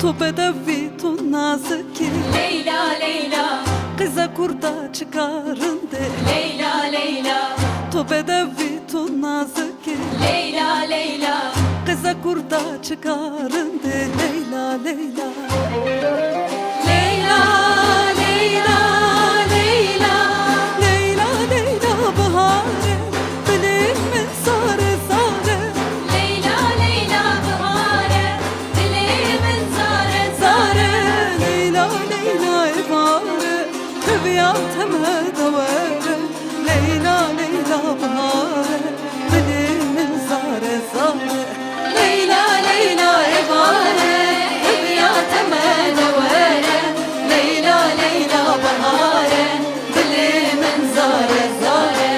تو بدوی تو نازکی Leyla Leyla Kıza kurda çıkarındı Leyla Leyla تو بدوی تو نازکی Leyla Leyla Kıza kurda çıkarındı Leyla Leyla Leyla Leyla Leyla Leyla Leyla bahare Dilimin sarı sarı Leyla Leyla bahare Dilimin zare Zare Leyla Leyla ibare Hüviyateme davere Leyla Leyla bahare Dilimin zare zare Leyla Leyla ebare Hüviyateme devere Leyla Leyla bahare Dilimin zare zare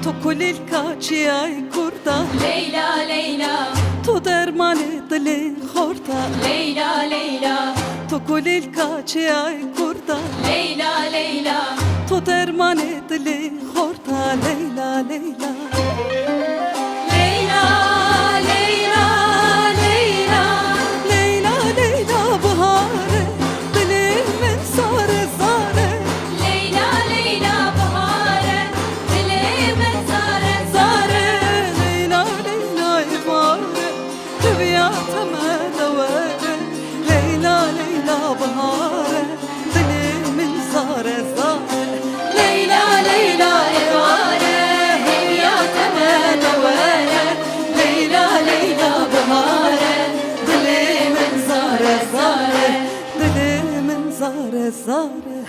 تو کلیل کاچی ای کردا Leyla Leyla تو درمان دل خوردا Leyla Leyla تو کلیل کاچی ای کردا Leyla Leyla تو درمان دل خوردا لیلا لیلا Leyla Leyla Leyla لیلا لیلا بهاره دلمن ساره ساره Leyla Leyla bahare Dilimin zare ساره لیلا لیلا بهاره طبیعتم دواره لیلا لیلا بهاره دلمن ساره ساره Leyla Leyla ebare Hüviyateme devere Leyla Leyla bahare Dilimin zare zare دلمن زاره زاره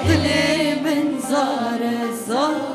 Dilimin zare zare